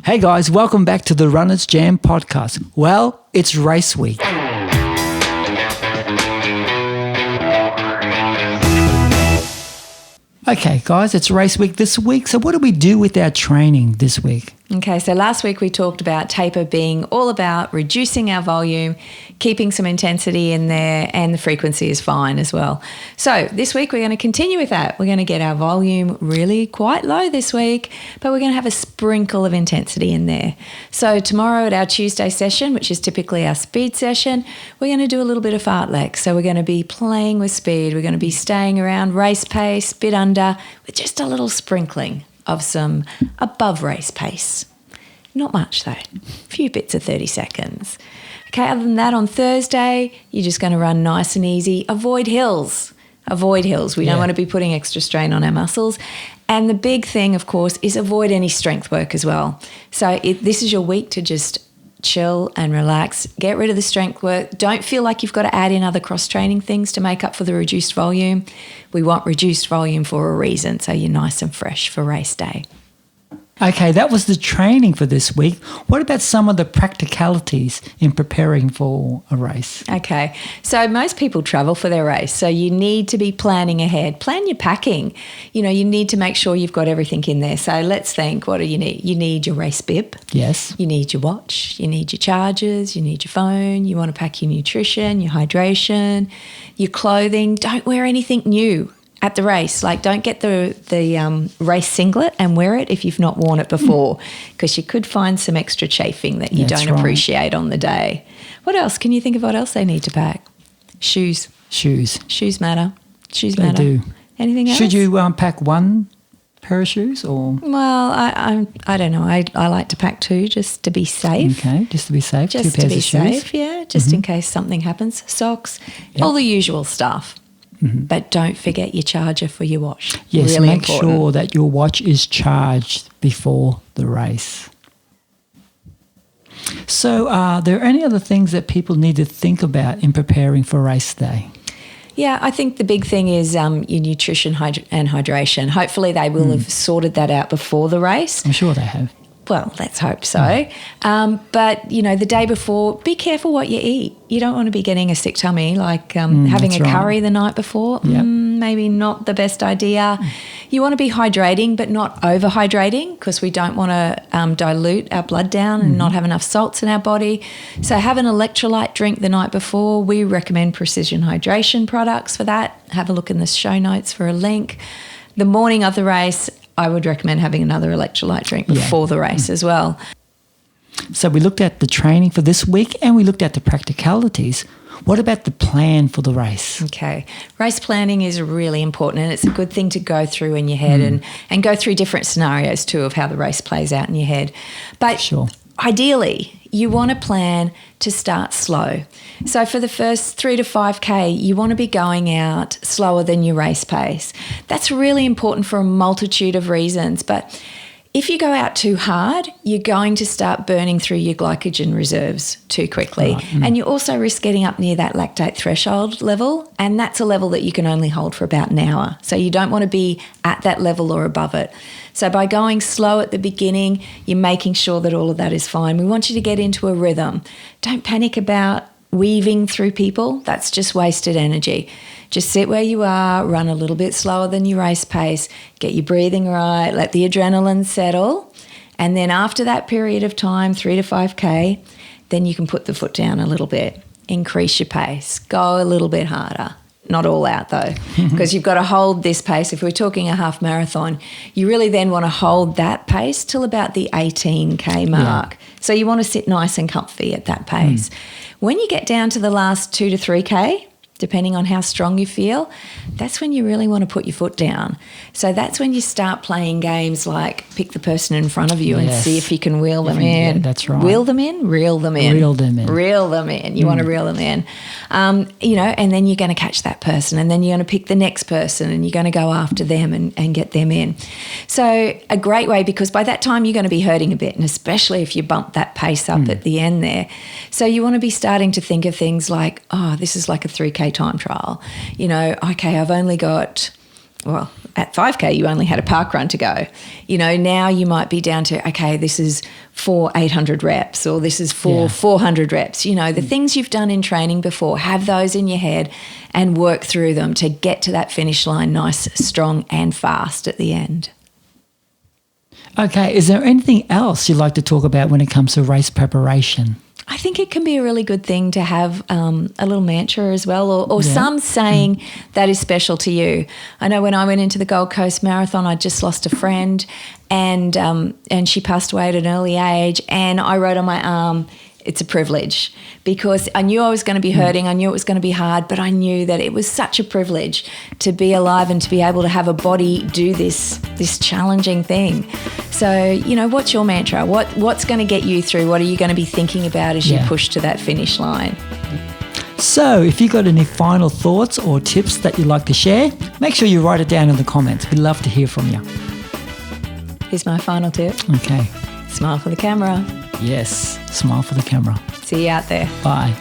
Hey guys, welcome back to the Runners Jam podcast. Well, it's race week. Okay, guys, it's race week this week. So what do we do with our training this week? Okay, so last week we talked about taper being all about reducing our volume, keeping some intensity in there, and the frequency is fine as well. So this week we're going to continue with that. We're going to get our volume really quite low this week, but we're going to have a sprinkle of intensity in there. So tomorrow at our Tuesday session, which is typically our speed session, we're going to do a little bit of fartlek. So we're going to be playing with speed. We're going to be staying around race pace, bit under, with just a little sprinkling of some above race pace. Not much though, a few bits of 30 seconds. Okay, other than that, on Thursday, you're just going to run nice and easy. Avoid hills. Avoid hills. We don't want to be putting extra strain on our muscles. And the big thing, of course, is avoid any strength work as well. So this is your week to just chill and relax. Get rid of the strength work. Don't feel like you've got to add in other cross-training things to make up for the reduced volume. We want reduced volume for a reason, so you're nice and fresh for race day. Okay, that was the training for this week. What about some of the practicalities in preparing for a race? Okay, so most people travel for their race, so you need to be planning ahead. Plan your packing. You need to make sure you've got everything in there. So let's think, what do you need? You need your race bib. Yes. You need your watch. You need your chargers. You need your phone. You want to pack your nutrition, your hydration, your clothing. Don't wear anything new at the race. Like, don't get the race singlet and wear it if you've not worn it before, because you could find some extra chafing that you don't appreciate on the day. What else? Can you think of what else they need to pack? Shoes. Shoes matter. Shoes matter. They do. Anything else? Should you pack one pair of shoes or? Well, I don't know. I like to pack two just to be safe. Okay, just to be safe. Just two pairs to be of shoes. safe, yeah. Just in case something happens. Socks, all the usual stuff. But don't forget your charger for your watch. Yes, really make important. sure that your watch is charged before the race. So are there any other things that people need to think about in preparing for race day? Yeah, I think the big thing is your nutrition and hydration. Hopefully they will have sorted that out before the race. I'm sure they have. Well, let's hope so. But, the day before, be careful what you eat. You don't want to be getting a sick tummy, like having a curry the night before. Yep. Maybe not the best idea. You want to be hydrating, but not over-hydrating, because we don't want to dilute our blood down and not have enough salts in our body. So have an electrolyte drink the night before. We recommend Precision Hydration products for that. Have a look in the show notes for a link. The morning of the race, I would recommend having another electrolyte drink before the race as well. So we looked at the training for this week and we looked at the practicalities. What about the plan for the race? Okay. Race planning is really important, and it's a good thing to go through in your head and go through different scenarios too of how the race plays out in your head. But ideally, you want to plan to start slow. So for the first 3 to 5K, you want to be going out slower than your race pace. That's really important for a multitude of reasons. But if you go out too hard, you're going to start burning through your glycogen reserves too quickly. Right. And you also risk getting up near that lactate threshold level, and that's a level that you can only hold for about an hour. So you don't want to be at that level or above it. So by going slow at the beginning, you're making sure that all of that is fine. We want you to get into a rhythm. Don't panic about weaving through people. That's just wasted energy. Just sit where you are, run a little bit slower than your race pace, get your breathing right, let the adrenaline settle. And then after that period of time, 3 to 5K, then you can put the foot down a little bit, increase your pace, go a little bit harder. Not all out though, because you've got to hold this pace. If we're talking a half marathon, you really then want to hold that pace till about the 18K mark. Yeah. So you want to sit nice and comfy at that pace. When you get down to the last 2 to 3K, depending on how strong you feel, that's when you really want to put your foot down. So that's when you start playing games like pick the person in front of you and see if you can wheel them in. Yeah, that's right. Wheel them in, reel them in. Reel them in. Reel them in. You want to reel them in. And then you're going to catch that person, and then you're going to pick the next person and you're going to go after them and get them in. So a great way, because by that time you're going to be hurting a bit, and especially if you bump that pace up at the end there. So you want to be starting to think of things like, oh, this is like a 3K time trial. Okay, I've only got well, at 5K, you only had a park run to go. Now you might be down to, okay, this is for 800 reps or this is for 400 reps. The things you've done in training before, have those in your head and work through them to get to that finish line nice, strong and fast at the end. Okay, is there anything else you'd like to talk about when it comes to race preparation? I think it can be a really good thing to have a little mantra as well, or some saying that is special to you. I know when I went into the Gold Coast Marathon, I just lost a friend, and she passed away at an early age, and I wrote on my arm, "It's a privilege," because I knew I was going to be hurting. I knew it was going to be hard, but I knew that it was such a privilege to be alive and to be able to have a body do this challenging thing. So, what's your mantra? What's going to get you through? What are you going to be thinking about as you push to that finish line? So, if you've got any final thoughts or tips that you'd like to share, make sure you write it down in the comments. We'd love to hear from you. Here's my final tip. Okay. Smile for the camera. Yes, smile for the camera. See you out there. Bye.